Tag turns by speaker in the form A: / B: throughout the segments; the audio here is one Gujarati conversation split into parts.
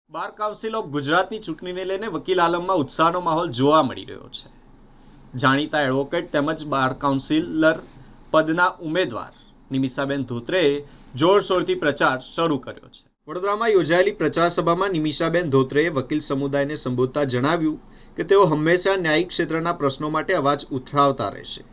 A: બાર કાઉન્સિલ ઓફ ગુજરાતની ચૂંટણીને લઈને વકીલ આલમમાં ઉત્સાહનો માહોલ જોવા મળી રહ્યો છે. જાણીતા એડવોકેટ તેમજ બાર કાઉન્સિલર પદના ઉમેદવાર નિમિષાબેન ધોત્રેએ જોરશોરથી પ્રચાર શરૂ કર્યો છે. વડોદરામાં યોજાયેલી પ્રચાર સભામાં નિમિષાબેન ધોત્રેએ વકીલ સમુદાયને સંબોધતા જણાવ્યું કે તેઓ હંમેશા ન્યાયિક ક્ષેત્રના પ્રશ્નો માટે અવાજ ઉઠાવતા રહેશે.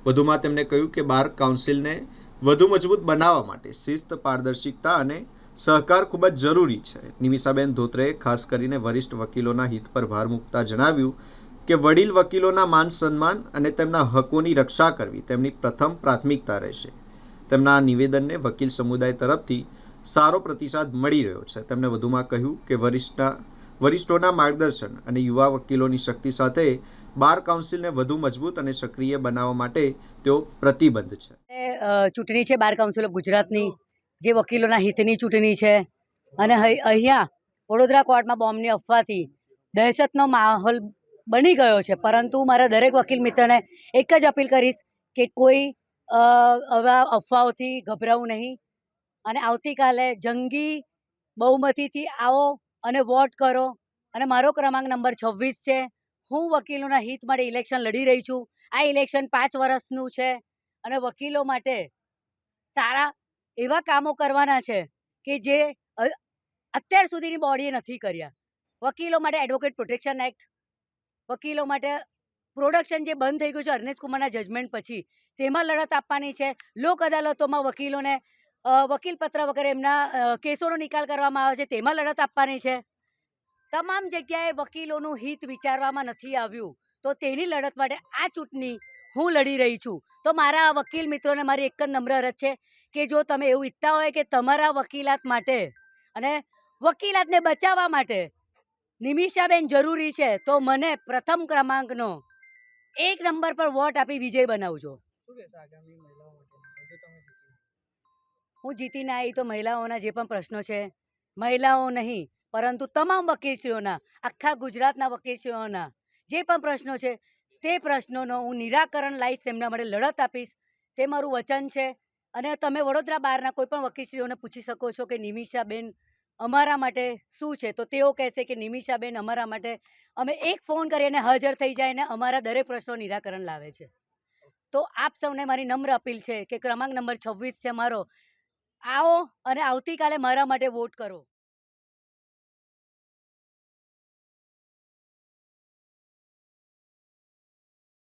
A: વધુમાં તેમણે કહ્યું કે બાર કાઉન્સિલને વધુ મજબૂત બનાવવા માટે શિસ્ત, પારદર્શિતા અને સહકાર ખૂબ જ જરૂરી છે. નિમિષાબેન ધોત્રેએ ખાસ કરીને વરિષ્ઠ વકીલોના હિત પર ભાર મૂકતા જણાવ્યું કે વડીલ વકીલોના માન સન્માન અને તેમના હકોની રક્ષા કરવી તેમની પ્રથમ પ્રાથમિકતા રહેશે. તેમના આ નિવેદનને વકીલ સમુદાય તરફથી સારો પ્રતિસાદ મળી રહ્યો છે. તેમણે વધુમાં કહ્યું કે વરિષ્ઠોના માર્ગદર્શન અને યુવા વકીલોની શક્તિ સાથે બાર કાઉન્સિલને વધુ મજબૂત અને સક્રિય બનાવવા માટે તેઓ પ્રતિબદ્ધ છે.
B: ચૂંટણી છે બાર કાઉન્સિલ ઓફ ગુજરાતની, જે વકીલોના હિતની ચૂંટણી છે. અને અહીંયા વડોદરા કોર્ટમાં બોમ્બની અફવાથી દહેશતનો માહોલ બની ગયો છે. પરંતુ મારા દરેક વકીલ મિત્રને એક જ અપીલ કરીશ કે કોઈ આવા અફવાઓથી ગભરાવું નહીં અને આવતીકાલે જંગી બહુમતીથી આવો અને વોટ કરો. અને મારો ક્રમાંક નંબર 26 છે. હું વકીલોના હિત માટે ઇલેક્શન લડી રહી છું. આ ઇલેક્શન 5 વર્ષનું છે અને વકીલો માટે સારા એવા કામો કરવાના છે કે જે અત્યાર સુધીની બોડીએ નથી કર્યા. વકીલો માટે એડવોકેટ પ્રોટેક્શન એક્ટ, વકીલો માટે પ્રોડક્શન જે બંધ થઈ ગયું છે અર્નેશ કુમારના જજમેન્ટ પછી, તેમાં લડત આપવાની છે. લોક અદાલતોમાં વકીલોને વકીલપત્ર વગેરે એમના કેસોનો નિકાલ કરવામાં આવે છે, તેમાં લડત આપવાની છે. તમામ જગ્યાએ વકીલોનું હિત વિચારવામાં નથી આવ્યું, તો તેની લડત માટે આ ચૂંટણી હું લડી રહી છું. તો મારા વકીલ મિત્રોને મારી એક જ નમ્ર અરજ છે કે જો તમે એવું ઈચ્છતા હોય કે તમારા વકીલાત માટે અને વકીલાતને બચાવવા માટે નિમિષાબેન જરૂરી છે, તો મને પ્રથમ ક્રમાંકનો 1 નંબર પર વોટ આપી વિજય બનાવજો. હું જીતીને આવી તો મહિલાઓના જે પણ પ્રશ્નો છે, મહિલાઓ નહીં પરંતુ તમામ વકીલશ્રીઓના, આખા ગુજરાતના વકીલશ્રીઓના જે પણ પ્રશ્નો છે તે પ્રશ્નોનો હું નિરાકરણ લાવીશ, તેમના માટે લડત આપીશ, તે મારું વચન છે. અને તમે વડોદરા બહારના કોઈ પણ વકીલશ્રીઓને પૂછી શકો છો કે નિમિષાબેન અમારા માટે શું છે, તો તેઓ કહેશે કે નિમિષાબેન અમારા માટે અમે એક ફોન કરીને હાજર થઈ જાય ને અમારા દરેક પ્રશ્નો નિરાકરણ લાવે છે. તો આપ સૌને મારી નમ્ર અપીલ છે કે ક્રમાંક નંબર 26 છે મારો, આવો અને આવતીકાલે મારા માટે વોટ કરો.